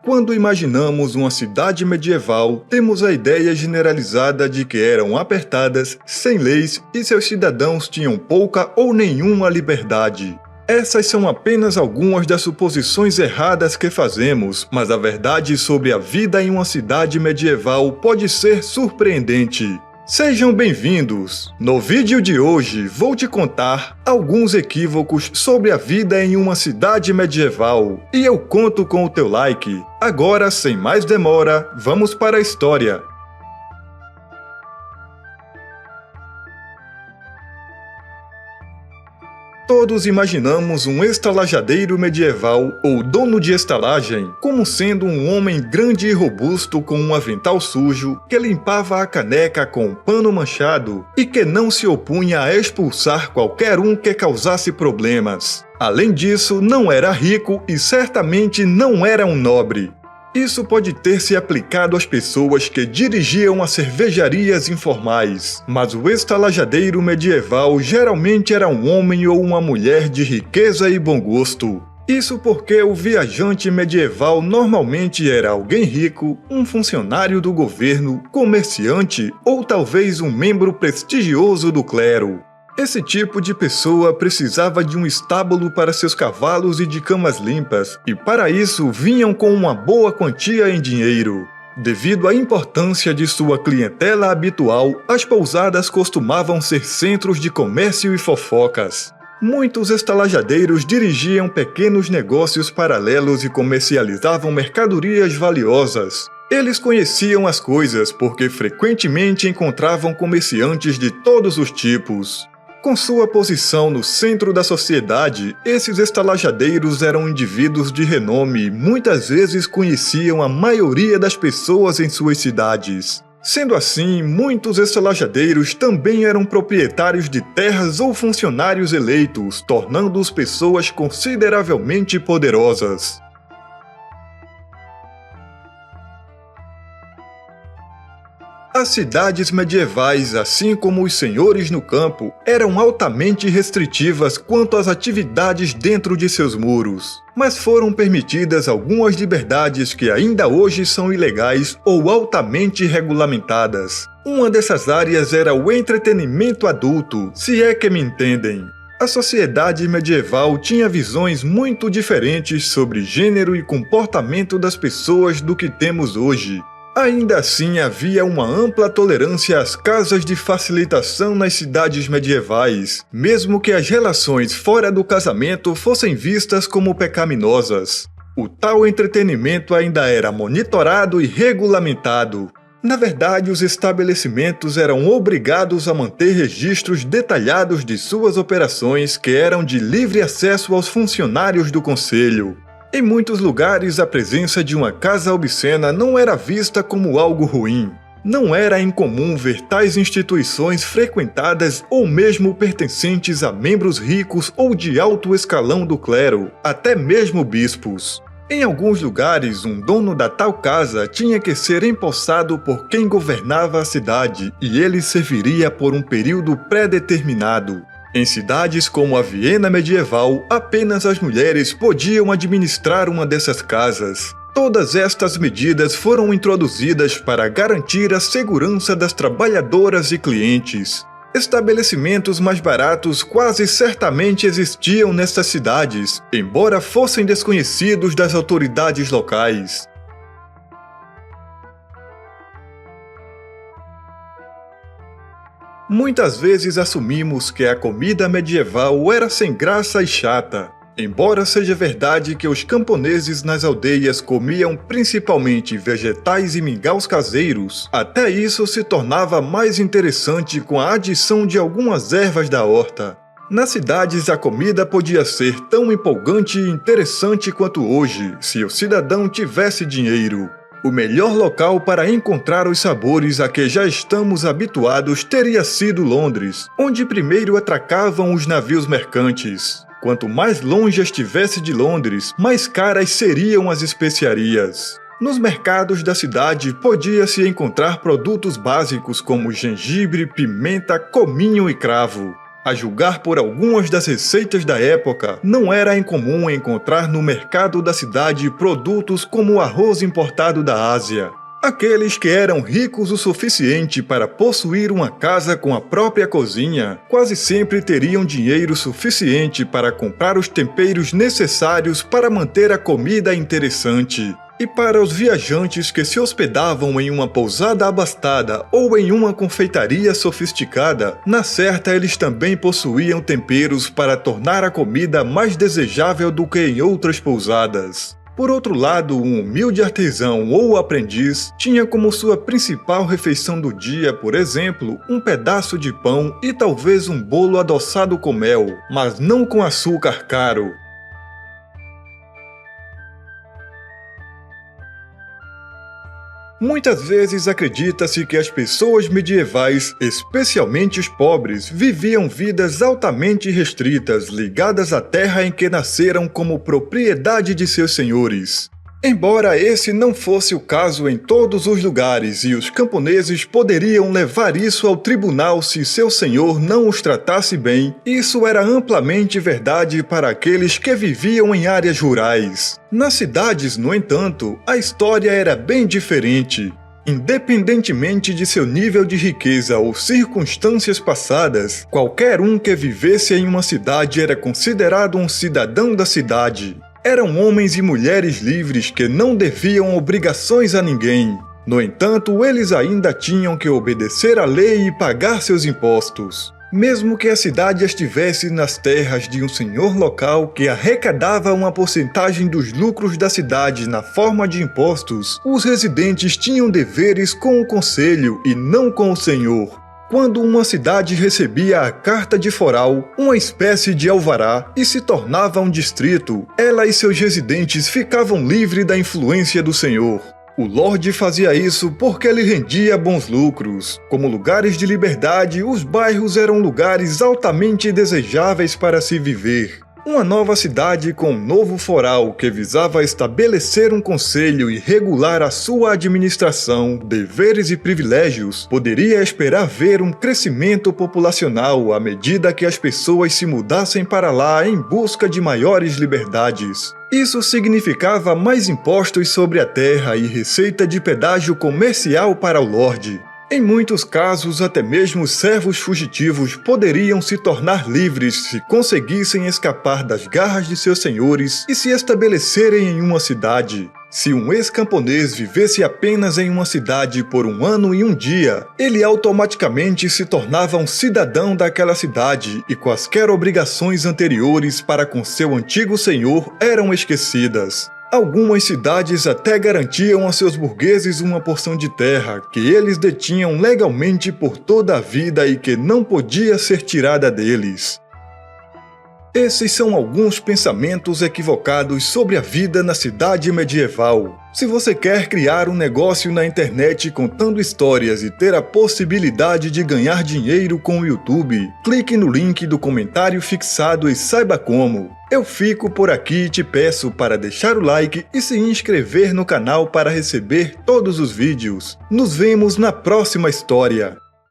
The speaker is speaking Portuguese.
Quando imaginamos uma cidade medieval, temos a ideia generalizada de que eram apertadas, sem leis e seus cidadãos tinham pouca ou nenhuma liberdade. Essas são apenas algumas das suposições erradas que fazemos, mas a verdade sobre a vida em uma cidade medieval pode ser surpreendente. Sejam bem-vindos! No vídeo de hoje vou te contar alguns equívocos sobre a vida em uma cidade medieval e eu conto com o teu like. Agora, sem mais demora, vamos para a história. Todos imaginamos um estalajadeiro medieval ou dono de estalagem como sendo um homem grande e robusto com um avental sujo que limpava a caneca com um pano manchado e que não se opunha a expulsar qualquer um que causasse problemas. Além disso, não era rico e certamente não era um nobre. Isso pode ter se aplicado às pessoas que dirigiam as cervejarias informais, mas o estalajadeiro medieval geralmente era um homem ou uma mulher de riqueza e bom gosto. Isso porque o viajante medieval normalmente era alguém rico, um funcionário do governo, comerciante ou talvez um membro prestigioso do clero. Esse tipo de pessoa precisava de um estábulo para seus cavalos e de camas limpas, e para isso vinham com uma boa quantia em dinheiro. Devido à importância de sua clientela habitual, as pousadas costumavam ser centros de comércio e fofocas. Muitos estalajadeiros dirigiam pequenos negócios paralelos e comercializavam mercadorias valiosas. Eles conheciam as coisas porque frequentemente encontravam comerciantes de todos os tipos. Com sua posição no centro da sociedade, esses estalajadeiros eram indivíduos de renome e muitas vezes conheciam a maioria das pessoas em suas cidades. Sendo assim, muitos estalajadeiros também eram proprietários de terras ou funcionários eleitos, tornando-os pessoas consideravelmente poderosas. As cidades medievais, assim como os senhores no campo, eram altamente restritivas quanto às atividades dentro de seus muros, mas foram permitidas algumas liberdades que ainda hoje são ilegais ou altamente regulamentadas. Uma dessas áreas era o entretenimento adulto, se é que me entendem. A sociedade medieval tinha visões muito diferentes sobre gênero e comportamento das pessoas do que temos hoje. Ainda assim, havia uma ampla tolerância às casas de facilitação nas cidades medievais, mesmo que as relações fora do casamento fossem vistas como pecaminosas. O tal entretenimento ainda era monitorado e regulamentado. Na verdade, os estabelecimentos eram obrigados a manter registros detalhados de suas operações que eram de livre acesso aos funcionários do conselho. Em muitos lugares, a presença de uma casa obscena não era vista como algo ruim. Não era incomum ver tais instituições frequentadas ou mesmo pertencentes a membros ricos ou de alto escalão do clero, até mesmo bispos. Em alguns lugares, um dono da tal casa tinha que ser empossado por quem governava a cidade e ele serviria por um período pré-determinado. Em cidades como a Viena medieval, apenas as mulheres podiam administrar uma dessas casas. Todas estas medidas foram introduzidas para garantir a segurança das trabalhadoras e clientes. Estabelecimentos mais baratos quase certamente existiam nestas cidades, embora fossem desconhecidos das autoridades locais. Muitas vezes assumimos que a comida medieval era sem graça e chata. Embora seja verdade que os camponeses nas aldeias comiam principalmente vegetais e mingaus caseiros, até isso se tornava mais interessante com a adição de algumas ervas da horta. Nas cidades, a comida podia ser tão empolgante e interessante quanto hoje, se o cidadão tivesse dinheiro. O melhor local para encontrar os sabores a que já estamos habituados teria sido Londres, onde primeiro atracavam os navios mercantes. Quanto mais longe estivesse de Londres, mais caras seriam as especiarias. Nos mercados da cidade podia-se encontrar produtos básicos como gengibre, pimenta, cominho e cravo. A julgar por algumas das receitas da época, não era incomum encontrar no mercado da cidade produtos como o arroz importado da Ásia. Aqueles que eram ricos o suficiente para possuir uma casa com a própria cozinha, quase sempre teriam dinheiro suficiente para comprar os temperos necessários para manter a comida interessante. E para os viajantes que se hospedavam em uma pousada abastada ou em uma confeitaria sofisticada, na certa eles também possuíam temperos para tornar a comida mais desejável do que em outras pousadas. Por outro lado, um humilde artesão ou aprendiz tinha como sua principal refeição do dia, por exemplo, um pedaço de pão e talvez um bolo adoçado com mel, mas não com açúcar caro. Muitas vezes acredita-se que as pessoas medievais, especialmente os pobres, viviam vidas altamente restritas, ligadas à terra em que nasceram como propriedade de seus senhores. Embora esse não fosse o caso em todos os lugares e os camponeses poderiam levar isso ao tribunal se seu senhor não os tratasse bem, isso era amplamente verdade para aqueles que viviam em áreas rurais. Nas cidades, no entanto, a história era bem diferente. Independentemente de seu nível de riqueza ou circunstâncias passadas, qualquer um que vivesse em uma cidade era considerado um cidadão da cidade. Eram homens e mulheres livres que não deviam obrigações a ninguém. No entanto, eles ainda tinham que obedecer à lei e pagar seus impostos. Mesmo que a cidade estivesse nas terras de um senhor local que arrecadava uma porcentagem dos lucros da cidade na forma de impostos, os residentes tinham deveres com o conselho e não com o senhor. Quando uma cidade recebia a carta de foral, uma espécie de alvará, e se tornava um distrito, ela e seus residentes ficavam livres da influência do senhor. O Lorde fazia isso porque lhe rendia bons lucros. Como lugares de liberdade, os bairros eram lugares altamente desejáveis para se viver. Uma nova cidade com um novo foral que visava estabelecer um conselho e regular a sua administração, deveres e privilégios, poderia esperar ver um crescimento populacional à medida que as pessoas se mudassem para lá em busca de maiores liberdades. Isso significava mais impostos sobre a terra e receita de pedágio comercial para o Lorde. Em muitos casos, até mesmo os servos fugitivos poderiam se tornar livres se conseguissem escapar das garras de seus senhores e se estabelecerem em uma cidade. Se um ex-camponês vivesse apenas em uma cidade por 1 ano e 1 dia, ele automaticamente se tornava um cidadão daquela cidade e quaisquer obrigações anteriores para com seu antigo senhor eram esquecidas. Algumas cidades até garantiam a seus burgueses uma porção de terra que eles detinham legalmente por toda a vida e que não podia ser tirada deles. Esses são alguns pensamentos equivocados sobre a vida na cidade medieval. Se você quer criar um negócio na internet contando histórias e ter a possibilidade de ganhar dinheiro com o YouTube, clique no link do comentário fixado e saiba como. Eu fico por aqui e te peço para deixar o like e se inscrever no canal para receber todos os vídeos. Nos vemos na próxima história.